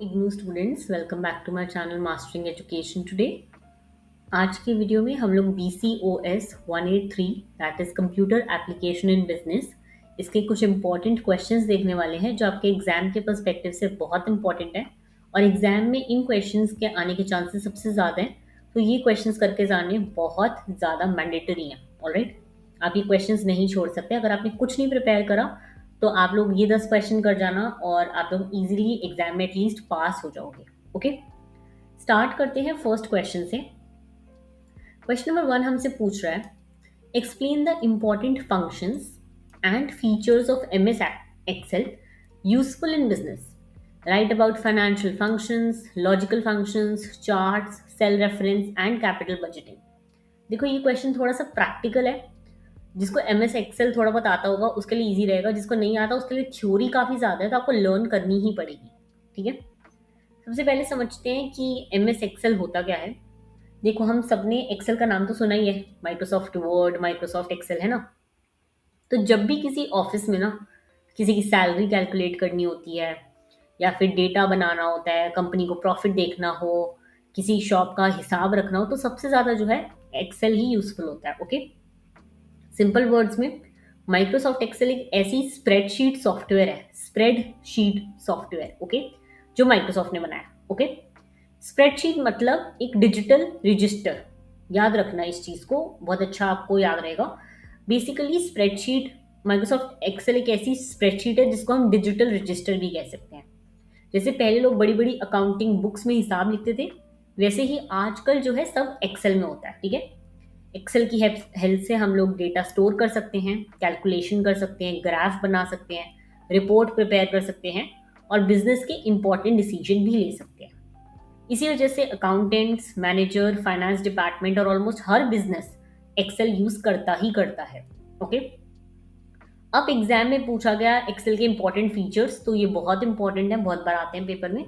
IGNOU students, welcome back to my channel mastering education today. आज की video में हम लोग BCOS 183 that is computer application in business, इसके कुछ इंपॉर्टेंट क्वेश्चंस देखने वाले हैं जो आपके एग्जाम के पर्सपेक्टिव से बहुत इंपॉर्टेंट है और एग्जाम में इन क्वेश्चंस के आने के चांसेस सबसे ज़्यादा हैं। तो ये क्वेश्चंस करके जाने बहुत ज़्यादा मैंडेटरी हैं। ऑलराइट, आप ये क्वेश्चंस नहीं छोड़ सकते। अगर आपने कुछ नहीं प्रिपेयर करा तो आप लोग ये 10 क्वेश्चन कर जाना और आप लोग इजीली एग्जाम में एटलीस्ट पास हो जाओगे। ओके, स्टार्ट करते हैं फर्स्ट क्वेश्चन से। क्वेश्चन नंबर 1 हमसे पूछ रहा है, explain the important functions and features of MS excel useful in business. Write about financial functions, logical functions, charts, cell reference and capital budgeting. देखो, ये क्वेश्चन थोड़ा सा प्रैक्टिकल है। जिसको MS एक्सेल थोड़ा बहुत आता होगा उसके लिए इजी रहेगा, जिसको नहीं आता उसके लिए थ्योरी काफ़ी ज़्यादा है तो आपको लर्न करनी ही पड़ेगी। ठीक है, सबसे पहले समझते हैं कि MS एक्सेल होता क्या है। देखो, हम सबने एक्सेल का नाम तो सुना ही है, माइक्रोसॉफ्ट वर्ड, माइक्रोसॉफ्ट एक्सेल, है ना। तो जब भी किसी ऑफिस में ना किसी की सैलरी कैलकुलेट करनी होती है या फिर डेटा बनाना होता है, कंपनी को प्रॉफिट देखना हो, किसी शॉप का हिसाब रखना हो, तो सबसे ज़्यादा जो है एक्सेल ही यूजफुल होता है। ओके, सिंपल वर्ड्स में माइक्रोसॉफ्ट एक्सेल एक ऐसी स्प्रेडशीट सॉफ्टवेयर है, स्प्रेडशीट सॉफ्टवेयर, ओके, जो माइक्रोसॉफ्ट ने बनाया। ओके, स्प्रेडशीट मतलब एक डिजिटल रजिस्टर। याद रखना इस चीज़ को, बहुत अच्छा आपको याद रहेगा। बेसिकली स्प्रेडशीट, माइक्रोसॉफ्ट एक्सेल एक ऐसी स्प्रेडशीट है जिसको हम डिजिटल रजिस्टर भी कह सकते हैं। जैसे पहले लोग बड़ी बड़ी अकाउंटिंग बुक्स में हिसाब लिखते थे, वैसे ही आजकल जो है सब एक्सेल में होता है। ठीक है, एक्सेल की हेल्प से हम लोग डेटा स्टोर कर सकते हैं, कैलकुलेशन कर सकते हैं, ग्राफ बना सकते हैं, रिपोर्ट प्रिपेयर कर सकते हैं और बिजनेस के इंपॉर्टेंट डिसीजन भी ले सकते हैं। इसी वजह से अकाउंटेंट्स, मैनेजर, फाइनेंस डिपार्टमेंट और ऑलमोस्ट हर बिजनेस एक्सेल यूज करता ही करता है। ओके, अब एग्जाम में पूछा गया एक्सेल के इंपॉर्टेंट फीचर्स, तो ये बहुत इंपॉर्टेंट है, बहुत बार आते हैं पेपर में।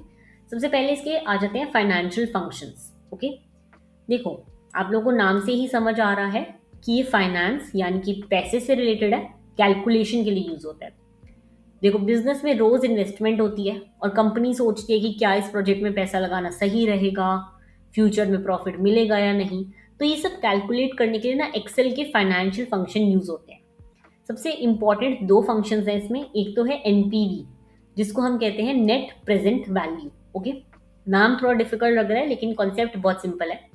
सबसे पहले इसके आ जाते हैं फाइनेंशियल फंक्शंस। ओके, देखो, आप लोगों को नाम से ही समझ आ रहा है कि ये फाइनेंस यानी कि पैसे से रिलेटेड है, कैलकुलेशन के लिए यूज होता है। देखो, बिजनेस में रोज इन्वेस्टमेंट होती है और कंपनी सोचती है कि क्या इस प्रोजेक्ट में पैसा लगाना सही रहेगा, फ्यूचर में प्रॉफिट मिलेगा या नहीं। तो ये सब कैलकुलेट करने के लिए ना एक्सेल के फाइनेंशियल फंक्शन यूज होते हैं। सबसे इंपॉर्टेंट दो फंक्शंस हैं इसमें। एक तो है NPV, जिसको हम कहते हैं नेट प्रेजेंट वैल्यू। ओके, नाम थोड़ा डिफिकल्ट लग रहा है लेकिन कॉन्सेप्ट बहुत सिंपल है।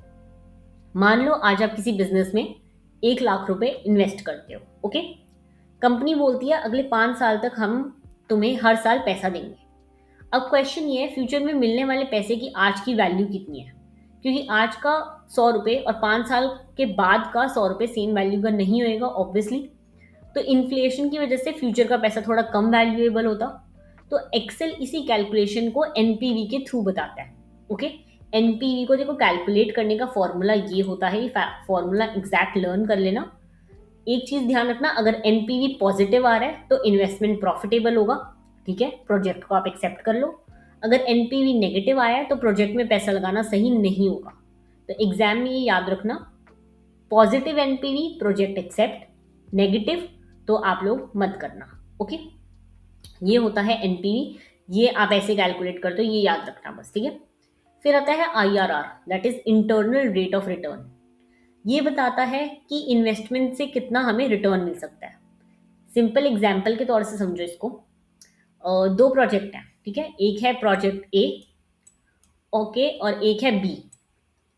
मान लो आज आप किसी बिजनेस में 1 लाख रुपए इन्वेस्ट करते हो। ओके, कंपनी बोलती है अगले 5 साल तक हम तुम्हें हर साल पैसा देंगे। अब क्वेश्चन ये है, फ्यूचर में मिलने वाले पैसे की आज की वैल्यू कितनी है, क्योंकि आज का 100 रुपये और 5 साल के बाद का 100 रुपये सेम वैल्यू का नहीं होएगा ऑब्वियसली। तो इन्फ्लेशन की वजह से फ्यूचर का पैसा थोड़ा कम वैल्यूएबल होता। तो एक्सेल इसी कैलकुलेशन को NPV के थ्रू बताता है। ओके, NPV को देखो कैलकुलेट करने का फॉर्मूला ये होता है, ये फॉर्मूला एग्जैक्ट लर्न कर लेना। एक चीज ध्यान रखना, अगर NPV पॉजिटिव आ रहा है तो इन्वेस्टमेंट प्रॉफिटेबल होगा। ठीक है, प्रोजेक्ट को आप एक्सेप्ट कर लो। अगर NPV नेगेटिव आया है तो प्रोजेक्ट में पैसा लगाना सही नहीं होगा। तो एग्जाम में ये याद रखना, positive NPV project accept, negative तो आप लोग मत करना। ओके, ये होता है NPV, ये आप ऐसे कैलकुलेट करते हो, ये याद रखना बस। ठीक है, फिर आता है IRR, that is internal rate of return. ये बताता है कि इन्वेस्टमेंट से कितना हमें रिटर्न मिल सकता है। सिंपल एग्जाम्पल के तौर से समझो इसको। दो प्रोजेक्ट हैं, ठीक है, एक है प्रोजेक्ट A, ओके, और एक है B।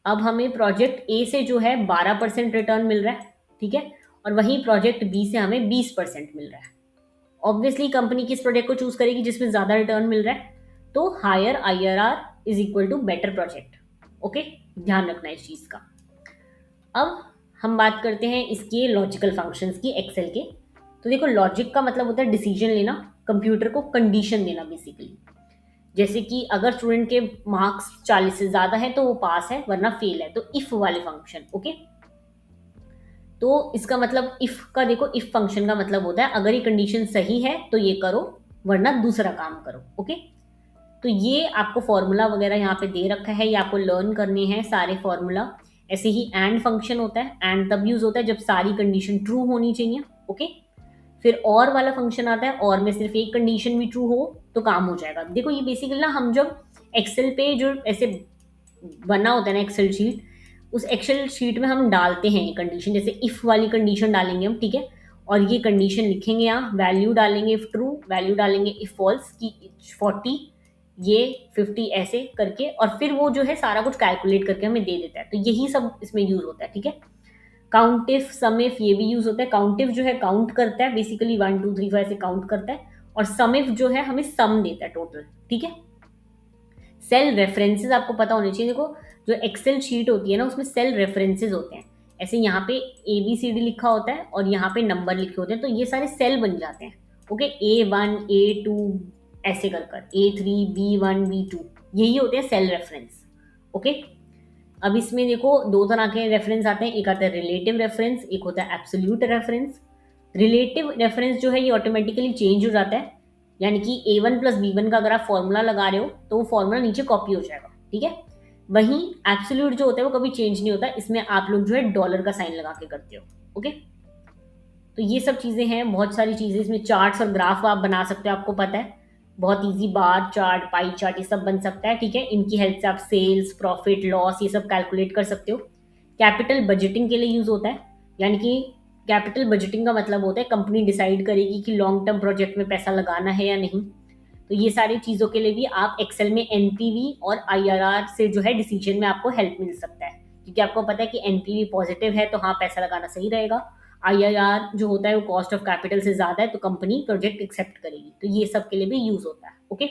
अब हमें प्रोजेक्ट A से जो है 12% रिटर्न मिल रहा है, ठीक है, और वहीं प्रोजेक्ट B से हमें 20% मिल रहा है। ऑब्वियसली कंपनी किस प्रोजेक्ट को चूज करेगी जिसमें ज्यादा रिटर्न मिल रहा है, तो higher IRR is equal to better project. Okay, ध्यान रखना इस चीज का। अब हम बात करते हैं इसके लॉजिकल फंक्शंस की एक्सेल के। तो देखो, लॉजिक का मतलब होता है डिसीजन लेना, कंप्यूटर को कंडीशन देना बेसिकली। जैसे कि अगर स्टूडेंट के मार्क्स 40 से ज्यादा है तो वो पास है वरना फेल है, तो इफ वाले फंक्शन। ओके, तो इसका मतलब इफ का देखो, इफ फंक्शन का मतलब होता है अगर ये कंडीशन सही है तो ये करो वरना दूसरा काम करो। ओके, तो ये आपको फॉर्मूला वगैरह यहाँ पे दे रखा है, ये आपको लर्न करने हैं सारे फॉर्मूला। ऐसे ही एंड फंक्शन होता है, एंड तब यूज होता है जब सारी कंडीशन ट्रू होनी चाहिए। ओके, फिर और वाला फंक्शन आता है, और में सिर्फ एक कंडीशन भी ट्रू हो तो काम हो जाएगा। देखो, ये बेसिकली ना हम जब एक्सेल पे जो ऐसे बना होता है ना एक्सेल शीट, उस एक्सेल शीट में हम डालते हैं कंडीशन, जैसे इफ वाली कंडीशन डालेंगे हम, ठीक है, और ये कंडीशन लिखेंगे, यहाँ वैल्यू डालेंगे इफ ट्रू, वैल्यू डालेंगे इफ फॉल्स की 40, ये 50 ऐसे करके, और फिर वो जो है सारा कुछ कैलकुलेट करके हमें दे देता है। तो यही सब इसमें यूज होता है, ठीक है। काउंट इफ, सम इफ ये भी यूज होता है। काउंट इफ जो है काउंट करता है बेसिकली 1 2 3 4 ऐसे काउंट करता है, और सम इफ जो है हमें सम देता है टोटल, ठीक है। सेल रेफरेंसेस आपको पता होने चाहिए। देखो जो एक्सेल शीट होती है ना, उसमें सेल रेफरेंसेस होते हैं। ऐसे यहाँ पे ABCD लिखा होता है और यहाँ पे नंबर लिखे होते हैं, तो ये सारे सेल बन जाते हैं। ओके, A1 A2 ऐसे कर कर A3 B1 B2, यही होते हैं सेल रेफरेंस। ओके, अब इसमें देखो दो तरह के रेफरेंस आते हैं, एक आता है रिलेटिव रेफरेंस, एक होता है एब्सोल्यूट रेफरेंस। रिलेटिव रेफरेंस जो है ये ऑटोमेटिकली चेंज हो जाता है, यानी कि A1 प्लस B1 का अगर आप फॉर्मूला लगा रहे हो तो वो फॉर्मूला नीचे कॉपी हो जाएगा, ठीक है। वहीं एब्सोल्यूट जो होता है वो कभी चेंज नहीं होता, इसमें आप लोग जो है डॉलर का साइन लगा के करते हो। ओके, तो ये सब चीज़ें हैं, बहुत सारी चीज़ें इसमें, चार्ट्स और ग्राफ आप बना सकते हो, आपको पता है बहुत easy, bar chart pie chart ये सब बन सकता है, ठीक है। इनकी हेल्प से आप सेल्स प्रॉफिट लॉस ये सब कैलकुलेट कर सकते हो। कैपिटल बजटिंग के लिए यूज होता है, यानी कि कैपिटल बजटिंग का मतलब होता है कंपनी डिसाइड करेगी कि लॉन्ग टर्म प्रोजेक्ट में पैसा लगाना है या नहीं, तो ये सारी चीज़ों के लिए भी आप एक्सेल में एनपीवी और आईआरआर से जो है डिसीजन में आपको हेल्प मिल सकता है, क्योंकि आपको पता है कि एनपीवी पॉजिटिव है तो हाँ पैसा लगाना सही रहेगा, आईआरआर जो होता है वो कॉस्ट ऑफ कैपिटल से ज़्यादा है तो कंपनी प्रोजेक्ट एक्सेप्ट करेगी, तो ये सब के लिए भी यूज़ होता है। ओके,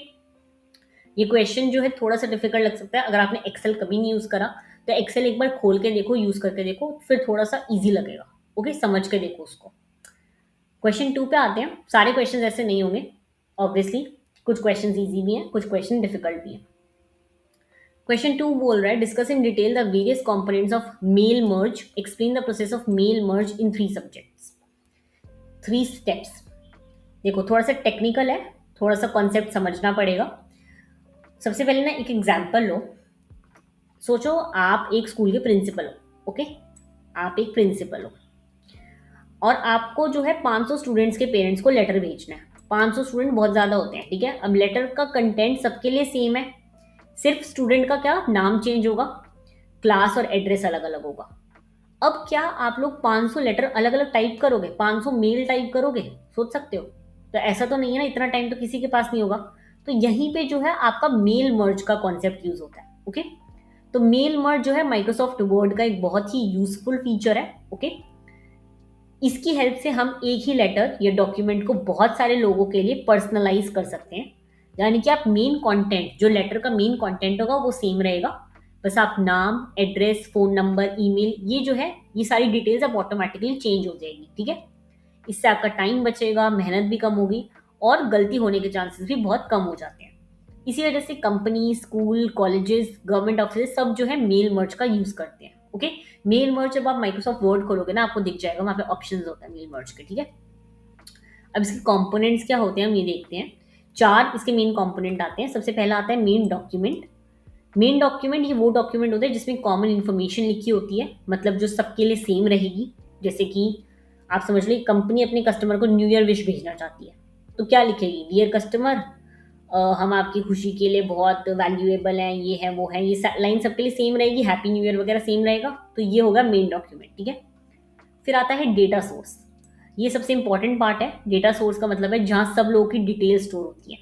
ये क्वेश्चन जो है थोड़ा सा डिफिकल्ट लग सकता है, अगर आपने एक्सेल कभी नहीं यूज़ करा तो एक्सेल एक बार खोल के देखो, यूज़ करके देखो, फिर थोड़ा सा ईजी लगेगा। ओके, समझ के देखो उसको। क्वेश्चन 2 पे आते हैं। सारे क्वेश्चन ऐसे नहीं होंगे ऑब्वियसली, कुछ क्वेश्चन ईजी भी हैं, कुछ क्वेश्चन डिफिकल्ट भी हैं। क्वेश्चन 2 बोल रहा है discuss in detail the various components of mail merge, explain the process of mail merge in 3 subjects, 3 steps. देखो थोड़ा सा टेक्निकल है, थोड़ा सा कॉन्सेप्ट समझना पड़ेगा। सबसे पहले ना एक एग्जांपल लो, सोचो आप एक स्कूल के प्रिंसिपल हो। ओके, आप एक प्रिंसिपल हो और आपको जो है 500 स्टूडेंट्स के पेरेंट्स को लेटर भेजना है। 500 स्टूडेंट बहुत ज़्यादा होते हैं, ठीक है। अब लेटर का कंटेंट सबके लिए सेम है, सिर्फ स्टूडेंट का क्या नाम चेंज होगा, क्लास और एड्रेस अलग अलग होगा। अब क्या आप लोग 500 लेटर अलग अलग टाइप करोगे, 500 मेल टाइप करोगे, सोच सकते हो। तो ऐसा तो नहीं है ना, इतना टाइम तो किसी के पास नहीं होगा। तो यहीं पे जो है आपका मेल मर्ज का कॉन्सेप्ट यूज होता है। ओके, तो मेल मर्ज जो है माइक्रोसॉफ्ट वर्ड का एक बहुत ही यूजफुल फीचर है। ओके, इसकी हेल्प से हम एक ही लेटर या डॉक्यूमेंट को बहुत सारे लोगों के लिए पर्सनलाइज कर सकते हैं, यानी कि आप मेन कंटेंट, जो लेटर का मेन कंटेंट होगा वो सेम रहेगा, बस आप नाम एड्रेस फ़ोन नंबर ईमेल ये जो है ये सारी डिटेल्स अब ऑटोमेटिकली चेंज हो जाएगी, ठीक है। इससे आपका टाइम बचेगा, मेहनत भी कम होगी और गलती होने के चांसेस भी बहुत कम हो जाते हैं। इसी वजह से company school colleges government office सब जो है मेल मर्ज का यूज़ करते हैं। ओके, मेल मर्ज जब आप माइक्रोसॉफ्ट वर्ड खोलोगे ना आपको दिख जाएगा, वहाँ पे ऑप्शंस होता है मेल मर्ज के, ठीक है। अब इसके कंपोनेंट्स क्या होते हैं हम ये देखते हैं। 4 इसके मेन कंपोनेंट आते हैं। सबसे पहला आता है मेन डॉक्यूमेंट। मेन डॉक्यूमेंट ये वो डॉक्यूमेंट होता है जिसमें कॉमन इन्फॉर्मेशन लिखी होती है, मतलब जो सबके लिए सेम रहेगी। जैसे कि आप समझ लो कंपनी अपने कस्टमर को न्यू ईयर विश भेजना चाहती है, तो क्या लिखेगी, डियर कस्टमर हम आपकी खुशी के लिए बहुत वैल्यूएबल हैं, ये है वो है, ये लाइन सबके लिए सेम रहेगी, हैप्पी न्यू ईयर वगैरह सेम रहेगा, तो ये होगा मेन डॉक्यूमेंट, ठीक है। फिर आता है डेटा सोर्स। ये सबसे इंपॉर्टेंट पार्ट है। डेटा सोर्स का मतलब है जहाँ सब लोगों की डिटेल स्टोर होती है,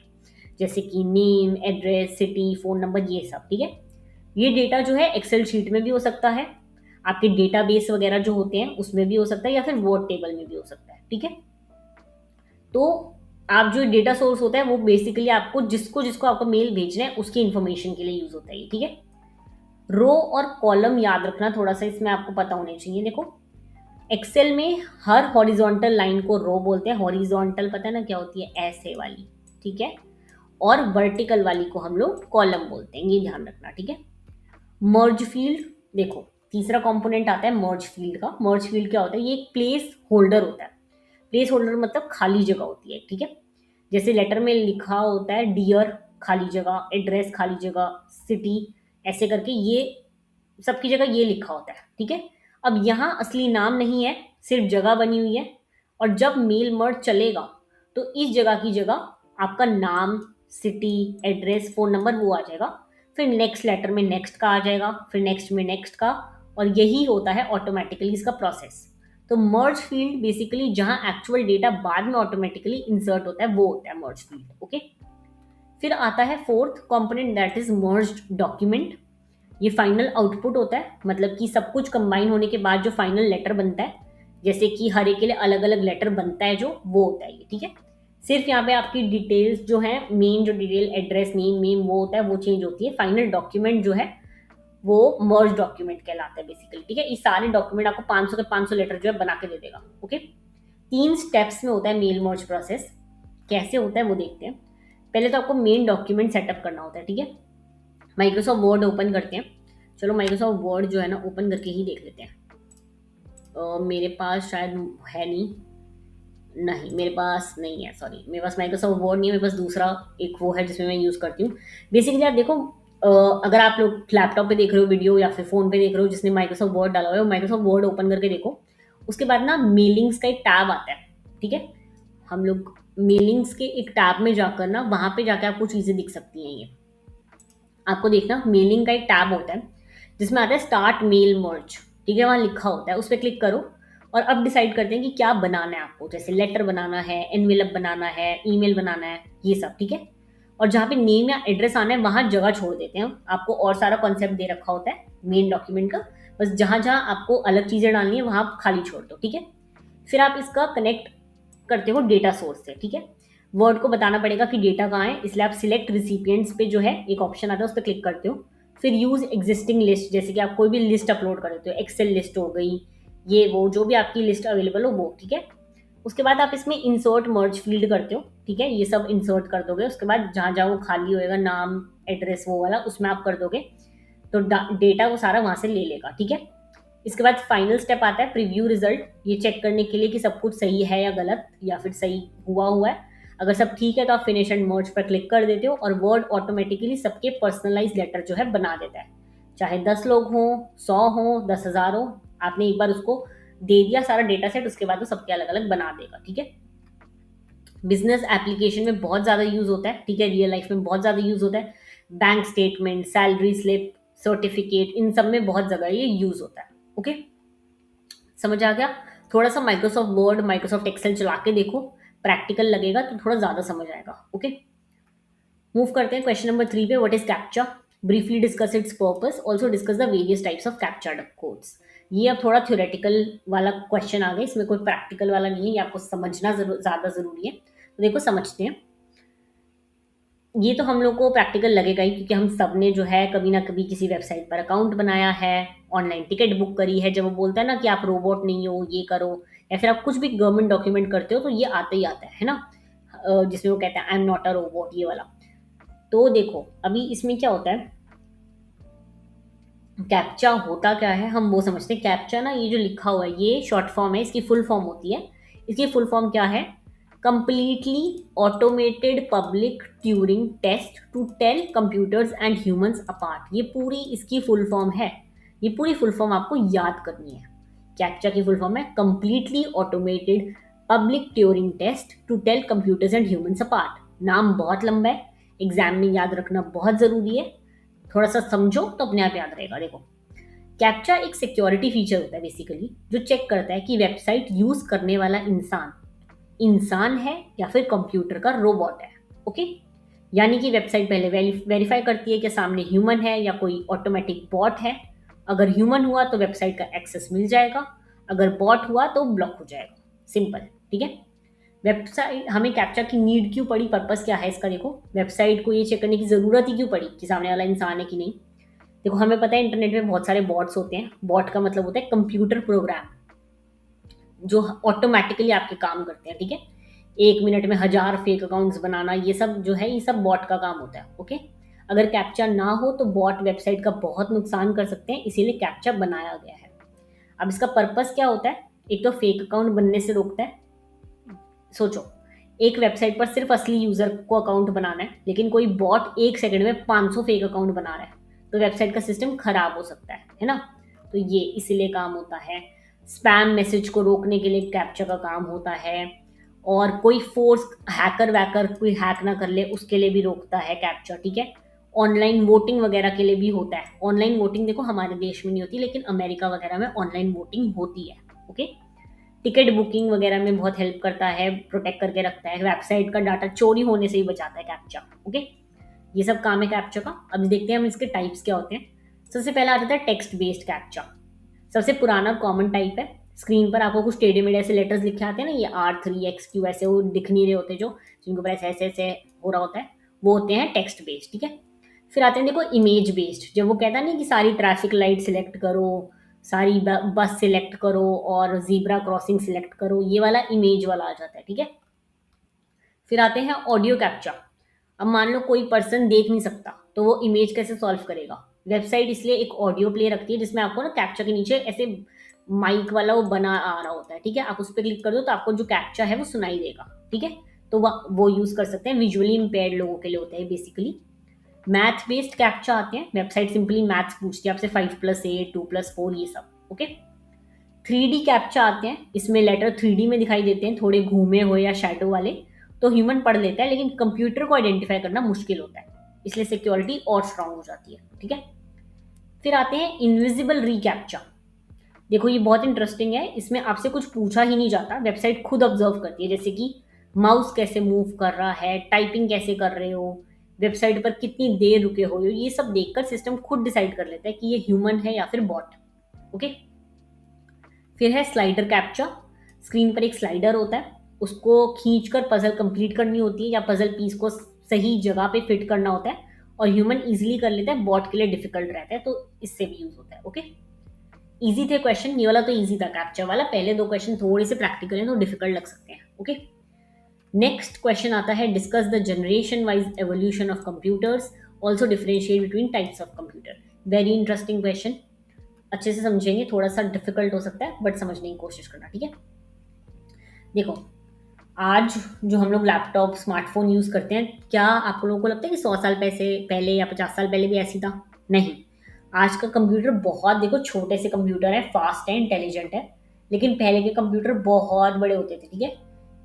जैसे कि name address city phone number ये सब, ठीक है। ये डेटा जो है एक्सेल शीट में भी हो सकता है, आपके डेटाबेस वगैरह जो होते हैं उसमें भी हो सकता है, या फिर वर्ड टेबल में भी हो सकता है, ठीक है। तो आप जो डेटा सोर्स होता है वो बेसिकली आपको जिसको जिसको आपको मेल भेजना है उसकी इन्फॉर्मेशन के लिए यूज होता है, ठीक है। रो और कॉलम याद रखना थोड़ा सा इसमें आपको पता होने चाहिए। देखो एक्सेल में हर हॉरिजॉन्टल लाइन को रो बोलते हैं, हॉरिजॉन्टल पता है ना क्या होती है, ऐसे वाली, ठीक है, और वर्टिकल वाली को हम लोग कॉलम बोलते हैं, ये ध्यान रखना, ठीक है। मर्ज फील्ड, देखो तीसरा कंपोनेंट आता है मर्ज फील्ड का। मर्ज फील्ड क्या होता है, ये एक प्लेस होल्डर होता है। प्लेस होल्डर मतलब खाली जगह होती है, ठीक है। जैसे लेटर में लिखा होता है डियर खाली जगह, एड्रेस खाली जगह, सिटी ऐसे करके ये सबकी जगह ये लिखा होता है, ठीक है। अब यहाँ असली नाम नहीं है, सिर्फ जगह बनी हुई है, और जब मेल मर्ज चलेगा तो इस जगह की जगह आपका नाम सिटी एड्रेस फ़ोन नंबर वो आ जाएगा, फिर नेक्स्ट लेटर में नेक्स्ट का आ जाएगा, फिर नेक्स्ट में नेक्स्ट का, और यही होता है ऑटोमेटिकली इसका प्रोसेस। तो मर्ज फील्ड बेसिकली जहां एक्चुअल डेटा बाद में ऑटोमेटिकली इंसर्ट होता है वो होता है मर्ज फील्ड। ओके, फिर आता है fourth component that is merged document. ये फाइनल आउटपुट होता है, मतलब कि सब कुछ कंबाइन होने के बाद जो फाइनल लेटर बनता है, जैसे कि हर एक के लिए अलग अलग लेटर बनता है जो, वो होता है ये। ठीक है, सिर्फ यहाँ पे आपकी डिटेल्स जो है, मेन जो डिटेल एड्रेस नेम मेम वो होता है वो चेंज होती है। फाइनल डॉक्यूमेंट जो है वो मर्ज डॉक्यूमेंट कहलाता है बेसिकली। ठीक है, ये सारे डॉक्यूमेंट आपको 500 के 500 लेटर जो है बना के दे देगा। ओके, 3 स्टेप्स में होता है मेल मर्ज प्रोसेस। कैसे होता है वो देखते हैं। पहले तो आपको मेन डॉक्यूमेंट सेटअप करना होता है। ठीक है, माइक्रोसॉफ्ट वर्ड ओपन करते हैं। चलो माइक्रोसॉफ्ट वर्ड जो है ना ओपन करके ही देख लेते हैं। मेरे पास शायद है नहीं मेरे पास नहीं है, सॉरी, मेरे पास माइक्रोसॉफ्ट वर्ड नहीं है, मेरे पास दूसरा एक वो है जिसमें मैं यूज़ करती हूँ। बेसिकली आप देखो, अगर आप लोग लैपटॉप पे देख रहे हो वीडियो या फिर फ़ोन पे देख रहे हो जिसने माइक्रोसॉफ्ट वर्ड डाला हुआ है, माइक्रोसॉफ्ट वर्ड ओपन करके देखो। उसके बाद ना मेलिंग्स का एक टैब आता है। ठीक है, हम लोग मेलिंग्स के एक टैब में जाकर ना वहाँ पे जाकर आपको चीज़ें दिख सकती हैं। ये आपको देखना, मेलिंग का एक टैब होता है जिसमें आता है स्टार्ट मेल मर्ज। ठीक है, वहाँ लिखा होता है, उस पर क्लिक करो और अब डिसाइड करते हैं कि क्या बनाना है आपको। जैसे लेटर बनाना है, एनवेलप बनाना है, ईमेल बनाना है, ये सब। ठीक है, और जहाँ पे नेम या एड्रेस आना है वहाँ जगह छोड़ देते हैं आपको, और सारा कॉन्सेप्ट दे रखा होता है मेन डॉक्यूमेंट का। बस जहाँ जहाँ आपको अलग चीज़ें डालनी है वहाँ आप खाली छोड़ दो। ठीक है, फिर आप इसका कनेक्ट करते हो डेटा सोर्स से। ठीक है, वर्ड को बताना पड़ेगा कि डेटा कहाँ है, इसलिए आप सिलेक्ट रिसिपिएंट्स पे जो है एक ऑप्शन आता है, उस पर क्लिक करते हो। फिर यूज एग्जिस्टिंग लिस्ट, जैसे कि आप कोई भी लिस्ट अपलोड कर देते हो, एक्सेल लिस्ट हो गई, ये वो जो भी आपकी लिस्ट अवेलेबल हो वो। ठीक है, उसके बाद आप इसमें इंसर्ट मर्ज फील्ड करते हो। ठीक है, ये सब इंसर्ट कर दोगे। उसके बाद जहाँ जहाँ वो खाली होएगा नाम एड्रेस वो वाला, उसमें आप कर दोगे तो डेटा वो सारा वहाँ से ले लेगा। ठीक है, इसके बाद फाइनल स्टेप आता है प्रीव्यू रिजल्ट। ये चेक करने के लिए कि सब कुछ सही है या गलत, या फिर सही हुआ है। अगर सब ठीक है तो आप फिनिश एंड मर्ज पर क्लिक कर देते हो और वर्ड ऑटोमेटिकली सबके पर्सनलाइज लेटर जो है बना देता है। चाहे 10 लोग हों, 100 हों, 10,000 हो, आपने एक बार उसको दे दिया सारा डेटा सेट, उसके बाद वो सबके अलग अलग बना देगा। ठीक है, बिजनेस एप्लीकेशन में बहुत ज़्यादा यूज़ होता है। ठीक है, रियल लाइफ में बहुत ज़्यादा यूज़ होता है। Bank statement, salary slip, certificate, इन सब में बहुत जगह ये यूज़ होता है। ओके, समझ आ गया? थोड़ा सा माइक्रोसॉफ्ट वर्ड, माइक्रोसॉफ्ट एक्सेल चला के देखो, प्रैक्टिकल लगेगा तो थोड़ा ज़्यादा समझ आएगा। ओके, मूव करते हैं क्वेश्चन नंबर 3 पे। What is captcha? Briefly discuss it's purpose, also discuss the various types of captcha codes. ये अब थोड़ा थ्योरेटिकल वाला क्वेश्चन आ गया, इसमें कोई प्रैक्टिकल वाला नहीं है, ये आपको समझना ज़्यादा ज़रूरी है। तो देखो समझते हैं। ये तो हम लोग को प्रैक्टिकल लगेगा ही, क्योंकि हम सब ने जो है कभी ना कभी किसी वेबसाइट पर अकाउंट बनाया है, ऑनलाइन टिकट बुक करी है। जब वो बोलता है ना कि आप रोबोट नहीं हो, ये करो, या फिर आप कुछ भी गवर्नमेंट डॉक्यूमेंट करते हो तो ये आता ही आता है ना। जिसमें वो कहते हैं I am not a robot, ये वाला। तो देखो अभी इसमें क्या होता है, कैप्चा होता क्या है हम वो समझते हैं। कैप्चा ना, ये जो लिखा हुआ है ये शॉर्ट फॉर्म है, इसकी फुल फॉर्म होती है। इसकी फुल फॉर्म क्या है? Completely automated public Turing test to tell computers and humans apart. ये पूरी इसकी फुल फॉर्म है। ये पूरी फुल फॉर्म आपको याद करनी है। कैप्चा की फुल फॉर्म है completely automated public Turing test to tell computers and humans apart. नाम बहुत लंबा है, एग्जाम में याद रखना बहुत जरूरी है। थोड़ा सा समझो तो अपने आप याद रहेगा। देखो, कैप्चा एक सिक्योरिटी फीचर होता है बेसिकली, जो चेक करता है कि वेबसाइट यूज करने वाला इंसान है या फिर कंप्यूटर का रोबोट है। ओके, यानी कि वेबसाइट पहले वेरीफाई करती है कि सामने ह्यूमन है या कोई ऑटोमेटिक बॉट है। अगर ह्यूमन हुआ तो वेबसाइट का एक्सेस मिल जाएगा, अगर बॉट हुआ तो ब्लॉक हो जाएगा। सिंपल। ठीक है, वेबसाइट हमें कैप्चा की नीड क्यों पड़ी, पर्पस क्या है इसका? देखो, वेबसाइट को ये चेक करने की ज़रूरत ही क्यों पड़ी कि सामने वाला इंसान है कि नहीं। देखो, हमें पता है इंटरनेट में बहुत सारे बॉट्स होते हैं। बॉट का मतलब होता है कंप्यूटर प्रोग्राम जो ऑटोमेटिकली आपके काम करते हैं। ठीक है, 1 मिनट में 1000 फेक अकाउंट्स बनाना, ये सब जो है ये सब बॉट का काम होता है। ओके, अगर कैप्चा ना हो तो बॉट वेबसाइट का बहुत नुकसान कर सकते हैं, इसीलिए कैप्चा बनाया गया है। अब इसका पर्पस क्या होता है? एक तो फेक अकाउंट बनने से रोकता है। सोचो, एक वेबसाइट पर सिर्फ असली यूजर को अकाउंट बनाना है, लेकिन कोई बॉट 1 सेकंड में 500 फेक अकाउंट बना रहा है, तो वेबसाइट का सिस्टम खराब हो सकता है ना। तो ये इसीलिए काम होता है। स्पैम मैसेज को रोकने के लिए कैप्चा का काम होता है, और कोई फोर्स हैकर वैकर कोई हैक ना कर ले उसके लिए भी रोकता है कैप्चा। ठीक है, ऑनलाइन वोटिंग वगैरह के लिए भी होता है। ऑनलाइन वोटिंग देखो हमारे देश में नहीं होती, लेकिन अमेरिका वगैरह में ऑनलाइन वोटिंग होती है। ओके। टिकट बुकिंग वगैरह में बहुत हेल्प करता है, प्रोटेक्ट करके रखता है, वेबसाइट का डाटा चोरी होने से ही बचाता है कैप्चा। ओके, ये सब काम है कैप्चा का। अब देखते हैं हम इसके टाइप्स क्या होते हैं। सबसे पहला आता है टेक्स्ट बेस्ड कैप्चा। सबसे पुराना कॉमन टाइप है। स्क्रीन पर आपको कुछ टेढ़े मेढ़े ऐसे लेटर्स लिखे आते हैं ना, ये R3XQ ऐसे वो दिख नहीं रहे होते, जो जिनके ऊपर ऐसे ऐसे ऐसे हो रहा होता है, वो होते हैं टेक्स्ट बेस्ड। ठीक है। फिर आते हैं देखो इमेज बेस्ड। जब वो कहता नहीं कि सारी ट्रैफिक लाइट सिलेक्ट करो, सारी बस सिलेक्ट करो और जीब्रा क्रॉसिंग सिलेक्ट करो, ये वाला इमेज वाला आ जाता है। ठीक है। फिर आते हैं ऑडियो कैप्चा। अब मान लो कोई पर्सन देख नहीं सकता, तो वो इमेज कैसे सॉल्व करेगा। वेबसाइट इसलिए एक ऑडियो प्ले रखती है, जिसमें आपको ना कैप्चा के नीचे ऐसे माइक वाला वो बना आ रहा होता है। ठीक है। आप उस पर क्लिक कर दो तो आपको जो कैप्चा है वो सुनाई देगा। ठीक है। तो वो यूज कर सकते हैं, विजुअली इम्पेयर्ड लोगों के लिए होता है बेसिकली। मैथ बेस्ड कैप्चा आते हैं। वेबसाइट सिंपली मैथ्स पूछती है आपसे, 5+8 2+4 ये सब। ओके। 3D कैप्चा आते हैं। इसमें लेटर 3D में दिखाई देते हैं, थोड़े घूमे हुए या शैडो वाले, तो ह्यूमन पढ़ लेता है, लेकिन कंप्यूटर को आइडेंटिफाई करना मुश्किल होता है, इसलिए सिक्योरिटी और स्ट्रांग हो जाती है। ठीक है। फिर आते हैं इनविजिबल रीकैप्चा। देखो ये बहुत इंटरेस्टिंग है। इसमें आपसे कुछ पूछा ही नहीं जाता, वेबसाइट खुद ऑब्जर्व करती है, जैसे कि माउस कैसे मूव कर रहा है, टाइपिंग कैसे कर रहे हो, वेबसाइट पर कितनी देर रुके हो, ये सब देखकर सिस्टम खुद डिसाइड कर लेता है कि ये ह्यूमन है या फिर बॉट। ओके। फिर है स्लाइडर कैप्चा। स्क्रीन पर एक स्लाइडर होता है, उसको खींचकर पजल कंप्लीट करनी होती है, या पजल पीस को सही जगह पे फिट करना होता है, और ह्यूमन इजीली कर लेता है, बॉट के लिए डिफिकल्ट रहता है, तो इससे भी यूज होता है। ओके। इजी थे क्वेश्चन, ये वाला तो इजी था कैप्चा वाला। पहले दो क्वेश्चन थोड़े से प्रैक्टिकल हैं तो डिफिकल्ट लग सकते हैं। ओके। नेक्स्ट क्वेश्चन आता है discuss the generation wise evolution of computers, also differentiate between types of computer. Very interesting question, अच्छे से समझेंगे, थोड़ा सा डिफिकल्ट हो सकता है बट समझने की कोशिश करना। ठीक है। देखो आज जो हम लोग लैपटॉप स्मार्टफोन यूज करते हैं, क्या आप लोगों को लगता है कि 100 साल पहले या 50 साल पहले भी ऐसी था? नहीं। आज का कंप्यूटर बहुत, देखो छोटे से कंप्यूटर है, फास्ट है, इंटेलिजेंट है, लेकिन पहले के कंप्यूटर बहुत बड़े होते थे। ठीक है।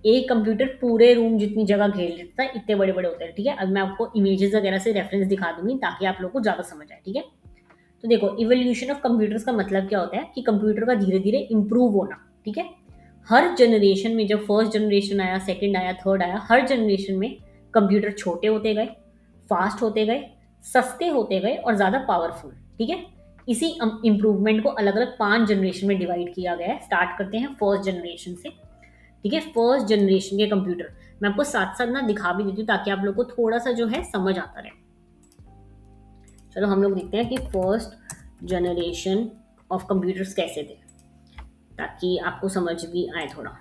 एक कंप्यूटर पूरे रूम जितनी जगह घेर लेता था, इतने बड़े बड़े होते थे। ठीक है। अब मैं आपको इमेजेस वगैरह से रेफरेंस दिखा दूंगी ताकि आप लोग को ज्यादा समझ आए। ठीक है। तो देखो इवोल्यूशन ऑफ कंप्यूटर्स का मतलब क्या होता है कि कंप्यूटर का धीरे धीरे इंप्रूव होना। ठीक है। हर जनरेशन में, जब फर्स्ट जनरेशन आया, सेकंड आया, थर्ड आया, हर जनरेशन में कंप्यूटर छोटे होते गए, फास्ट होते गए, सस्ते होते गए और ज़्यादा पावरफुल। ठीक है। इसी इंप्रूवमेंट को अलग अलग 5 जनरेशन में डिवाइड किया गया है। स्टार्ट करते हैं फर्स्ट जनरेशन से। ठीक है। फर्स्ट जनरेशन के कंप्यूटर मैं आपको साथ साथ ना दिखा भी देती हूँ ताकि आप लोग को थोड़ा सा जो है समझ आता रहे। चलो हम लोग देखते हैं कि फर्स्ट जनरेशन ऑफ कंप्यूटर्स कैसे थे, ताकि आपको समझ भी आए थोड़ा।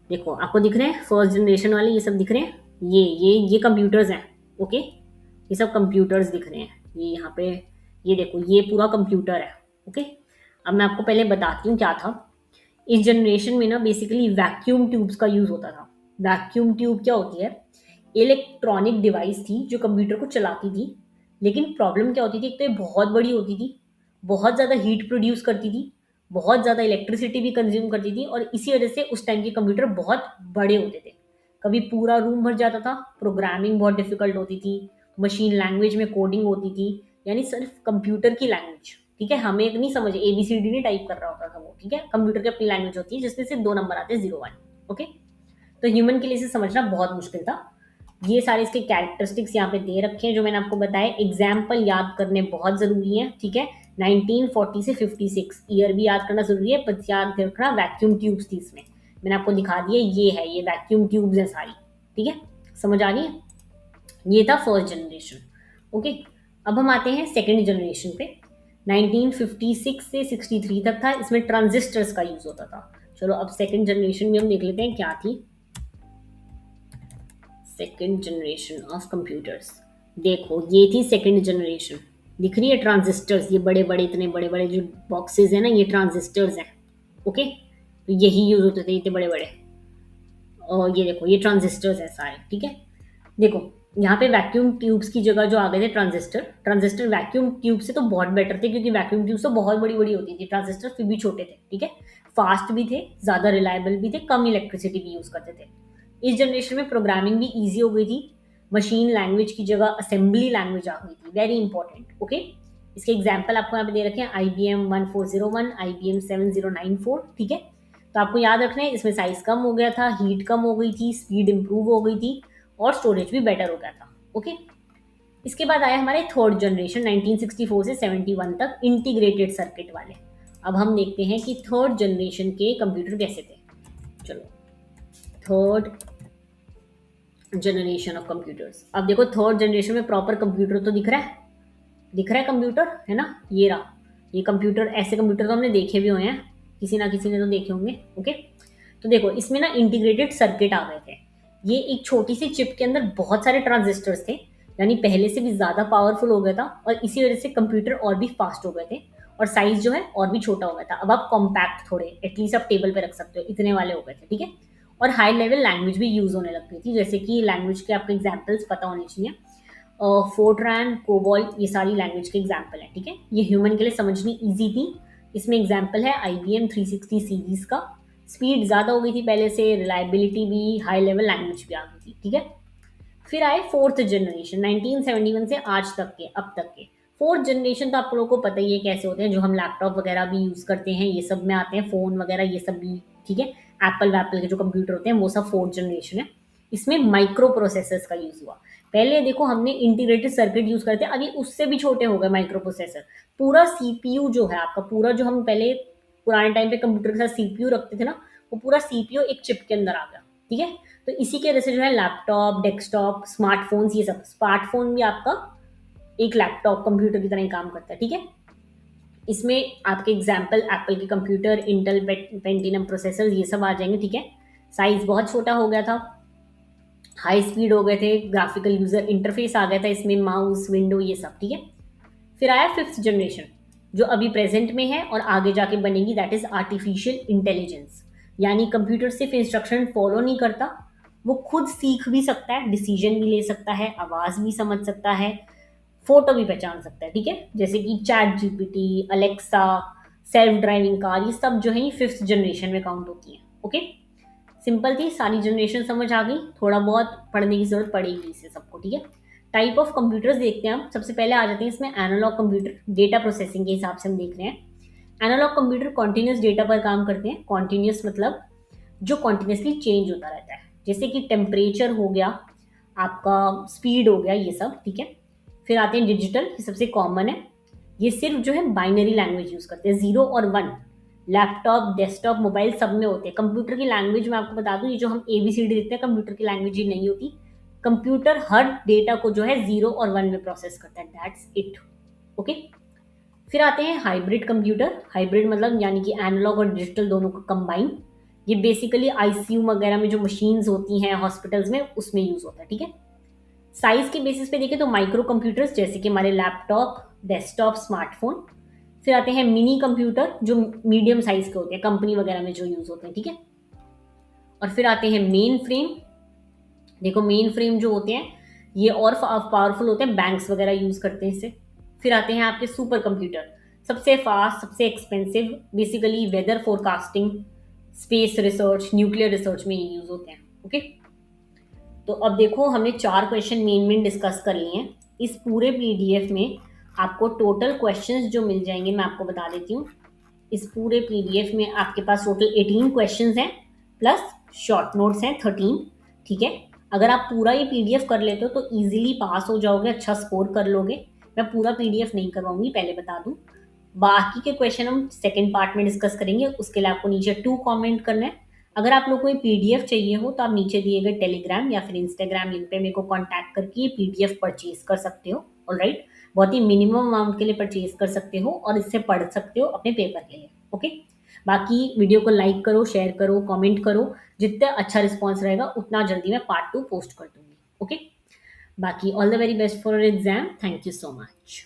देखो आपको दिख रहे हैं फर्स्ट जनरेशन वाले, ये सब दिख रहे हैं, ये कंप्यूटर्स हैं। ओके। ये सब कंप्यूटर्स दिख रहे हैं, ये यहाँ पे, ये देखो ये पूरा कंप्यूटर है। ओके। अब मैं आपको पहले बताती हूँ क्या था। इस जनरेशन में ना बेसिकली वैक्यूम ट्यूब्स का यूज होता था। वैक्यूम ट्यूब क्या होती है? इलेक्ट्रॉनिक डिवाइस थी जो कंप्यूटर को चलाती थी, लेकिन प्रॉब्लम क्या होती थी, एक तो ये बहुत बड़ी होती थी, बहुत ज़्यादा हीट प्रोड्यूस करती थी, बहुत ज़्यादा इलेक्ट्रिसिटी भी कंज्यूम करती थी, और इसी वजह से उस टाइम के कंप्यूटर बहुत बड़े होते थे। कभी पूरा रूम भर जाता था, प्रोग्रामिंग बहुत डिफिकल्ट होती थी, मशीन लैंग्वेज में कोडिंग होती थी, यानी सिर्फ कंप्यूटर की लैंग्वेज। ठीक है। हमें एक नहीं समझ, ABCD नहीं टाइप कर रहा होता था वो। ठीक है। कंप्यूटर की अपनी लैंग्वेज होती है जिसमें सिर्फ 2 नंबर आते हैं, 0 1। ओके। तो ह्यूमन के लिए इसे समझना बहुत मुश्किल था। ये सारे इसके कैरेक्टरिस्टिक्स यहाँ पे दे रखे हैं जो मैंने आपको बताया। एग्जाम्पल याद करने बहुत जरूरी है। ठीक है। 1940 से 56 ईयर भी याद करना जरूरी है, बस याद रखना वैक्यूम ट्यूब्स थी इसमें। मैंने आपको दिखा दिया, ये है, ये वैक्यूम ट्यूब्स हैं सारी। ठीक है। समझ आ रही है? ये था फर्स्ट जनरेशन। ओके। अब हम आते हैं सेकेंड जनरेशन पे। 1956 से 63 तक था, इसमें ट्रांजिस्टर्स का यूज होता था। चलो अब सेकेंड जनरेशन में हम देख लेते हैं क्या थी सेकेंड जनरेशन ऑफ कंप्यूटर्स। देखो ये थी सेकेंड जनरेशन, दिख रही है ट्रांजिस्टर्स, ये बड़े बड़े, इतने बड़े बड़े जो बॉक्सेस हैं ना, ये ट्रांजिस्टर्स हैं। ओके। तो यही यूज होते थे, इतने बड़े बड़े। और ये देखो ये ट्रांजिस्टर्स हैं सारे। ठीक है। देखो यहाँ पे वैक्यूम ट्यूब्स की जगह जो आ गए थे ट्रांजिस्टर वैक्यूम ट्यूब से तो बहुत बेटर थे, क्योंकि वैक्यूम ट्यूब्स तो बहुत बड़ी बड़ी होती थी, ट्रांजिस्टर फिर भी छोटे थे। ठीक है। फास्ट भी थे, ज़्यादा रिलायबल भी थे, कम इलेक्ट्रिसिटी भी यूज़ करते थे। इस जनरेशन में प्रोग्रामिंग भी ईजी हो गई थी, मशीन लैंग्वेज की जगह असेंबली लैंग्वेज आ गई थी, वेरी इंपॉर्टेंट। ओके, इसके एग्जाम्पल आपको यहाँ पे दे रखे हैं, IBM 1401, IBM 7094, ठीक है। तो आपको याद रखना है, इसमें साइज कम हो गया था, हीट कम हो गई थी, स्पीड इंप्रूव हो गई थी और स्टोरेज भी बेटर हो गया था। ओके, इसके बाद आया हमारे थर्ड जनरेशन 1964 से 71 तक इंटीग्रेटेड सर्किट वाले। अब हम देखते हैं कि थर्ड जनरेशन के कंप्यूटर कैसे थे। चलो, थर्ड जनरेशन ऑफ कंप्यूटर्स। अब देखो थर्ड जनरेशन में प्रॉपर कंप्यूटर तो दिख रहा है, दिख रहा है कंप्यूटर, है ना, ये रहा ये कंप्यूटर। ऐसे कंप्यूटर तो हमने देखे भी हुए हैं, किसी ना किसी ने तो देखे होंगे। ओके, तो देखो इसमें ना इंटीग्रेटेड सर्किट आ गए थे। ये एक छोटी सी चिप के अंदर बहुत सारे ट्रांजिस्टर्स थे, यानी पहले से भी ज़्यादा पावरफुल हो गया था और इसी वजह से कंप्यूटर और भी फास्ट हो गए थे और साइज जो है और भी छोटा हो गया था। अब आप कॉम्पैक्ट थोड़े, एटलीस्ट आप टेबल पे रख सकते हो, इतने वाले हो गए थे, ठीक है। और हाई लेवल लैंग्वेज भी यूज़ होने लग गई थी, जैसे कि लैंग्वेज के आपको एग्जाम्पल्स पता होने चाहिए। फोर्ट्रान, कोबॉल, ये सारी लैंग्वेज के एग्जाम्पल हैं, ठीक है। ये ह्यूमन के लिए समझनी ईजी थी। इसमें एग्जाम्पल है IBM 360 सीरीज का। स्पीड ज़्यादा हो गई थी पहले से, रिलायबिलिटी भी, हाई लेवल लैंग्वेज भी आ गई थी, ठीक है। फिर आए फोर्थ जनरेशन 1971 से आज तक के, अब तक के। फोर्थ जनरेशन तो आप लोगों को पता ही है कैसे होते हैं, जो हम लैपटॉप वगैरह भी यूज़ करते हैं, ये सब में आते हैं, फ़ोन वगैरह ये सब भी, ठीक है। एप्पल वैप्पल के जो कंप्यूटर होते हैं वो सब फोर्थ जनरेशन है। इसमें माइक्रो प्रोसेसर्स का यूज़ हुआ। पहले देखो हमने इंटीग्रेटेड सर्किट यूज़ करते हैं, अभी उससे भी छोटे हो गए माइक्रो प्रोसेसर। पूरा CPU जो है आपका, पूरा जो हम पहले पुराने टाइम पे कंप्यूटर के साथ CPU रखते थे ना, वो पूरा CPU एक चिप के अंदर आ गया, ठीक है। तो इसी की वजह से जो है लैपटॉप, डेस्कटॉप, स्मार्टफोन्स, ये सब, स्मार्टफोन भी आपका एक लैपटॉप कंप्यूटर की तरह ही काम करता है, ठीक है। इसमें आपके एग्जाम्पल एप्पल के कंप्यूटर, इंटेल पेंटिनम प्रोसेसर, ये सब आ जाएंगे, ठीक है। साइज बहुत छोटा हो गया था, हाई स्पीड हो गए थे, ग्राफिकल यूजर इंटरफेस आ गया था इसमें, माउस, विंडो, ये सब, ठीक है। फिर आया फिफ्थ जनरेशन, जो अभी प्रेजेंट में है और आगे जाके बनेगी, दैट इज आर्टिफिशियल इंटेलिजेंस। यानी कंप्यूटर सिर्फ इंस्ट्रक्शन फॉलो नहीं करता, वो खुद सीख भी सकता है, डिसीजन भी ले सकता है, आवाज भी समझ सकता है, फोटो भी पहचान सकता है, ठीक है। जैसे कि ChatGPT, Alexa, self driving car, ये सब जो है ये फिफ्थ जनरेशन में काउंट होती है। ओके, सिंपल थी, सारी जनरेशन समझ आ गई, थोड़ा बहुत पढ़ने की जरूरत पड़ेगी इसे सबको, ठीक है। टाइप ऑफ कंप्यूटर्स देखते हैं हम। सबसे पहले आ जाते हैं इसमें एनालॉग कंप्यूटर, डेटा प्रोसेसिंग के हिसाब से हम देख रहे हैं। एनालॉग कंप्यूटर कॉन्टिन्यूस डेटा पर काम करते हैं। कॉन्टिन्यूस मतलब जो कॉन्टिन्यूसली चेंज होता रहता है, जैसे कि टेम्परेचर हो गया, आपका स्पीड हो गया, ये सब, ठीक है। फिर आते हैं डिजिटल, ये सबसे कॉमन है। ये सिर्फ जो है बाइनरी लैंग्वेज यूज करते हैं, 0 और 1। लैपटॉप, डेस्कटॉप, मोबाइल सब में होते हैं। कंप्यूटर की लैंग्वेज में आपको बता दूं, ये जो हम ABCD देखते हैं, कंप्यूटर की लैंग्वेज ही नहीं होती। कंप्यूटर हर डेटा को जो है 0 और 1 में प्रोसेस करता है, दैट्स इट। ओके, फिर आते हैं हाइब्रिड कंप्यूटर। हाइब्रिड मतलब यानी कि एनालॉग और डिजिटल दोनों को कंबाइन। ये बेसिकली ICU वगैरह में जो मशीन्स होती हैं हॉस्पिटल्स में, उसमें यूज होता है, ठीक है। साइज के बेसिस पे देखें तो माइक्रो कंप्यूटर्स, जैसे कि हमारे लैपटॉप, डेस्कटॉप, स्मार्टफोन। फिर आते हैं मिनी कंप्यूटर, जो मीडियम साइज के होते हैं, कंपनी वगैरह में जो यूज होते हैं, ठीक है। और फिर आते हैं मेन फ्रेम। देखो मेन फ्रेम जो होते हैं ये और पावरफुल होते हैं, बैंक्स वगैरह यूज करते हैं इसे। फिर आते हैं आपके सुपर कंप्यूटर, सबसे फास्ट, सबसे expensive, basically weather forecasting, space research, nuclear research में ये यूज होते हैं। ओके, तो अब देखो हमने 4 क्वेश्चन मेन डिस्कस कर लिए हैं। इस पूरे PDF में आपको टोटल क्वेश्चंस जो मिल जाएंगे, मैं आपको बता देती हूँ। इस पूरे PDF में आपके पास टोटल 18 क्वेश्चंस हैं, प्लस शॉर्ट नोट्स हैं 13, ठीक है। अगर आप पूरा ये PDF कर लेते हो तो इजीली पास हो जाओगे, अच्छा स्कोर कर लोगे। मैं पूरा PDF नहीं करवाऊंगी, पहले बता दूं। बाकी के क्वेश्चन हम सेकेंड पार्ट में डिस्कस करेंगे, उसके लिए आपको नीचे 2 कमेंट करना है। अगर आप लोग को ये PDF चाहिए हो तो आप नीचे दिए गए टेलीग्राम या फिर इंस्टाग्राम लिंक पे मेरे को कांटेक्ट करके ये PDF परचेज कर सकते हो। ऑलराइट, बहुत ही मिनिमम अमाउंट के लिए परचेज कर सकते हो और इससे पढ़ सकते हो अपने पेपर के लिए। ओके, बाकी वीडियो को लाइक करो, शेयर करो, कमेंट करो। जितना अच्छा रिस्पॉन्स रहेगा उतना जल्दी मैं पार्ट 2 पोस्ट कर दूंगी। ओके, बाकी all the very best for exam. Thank you so much.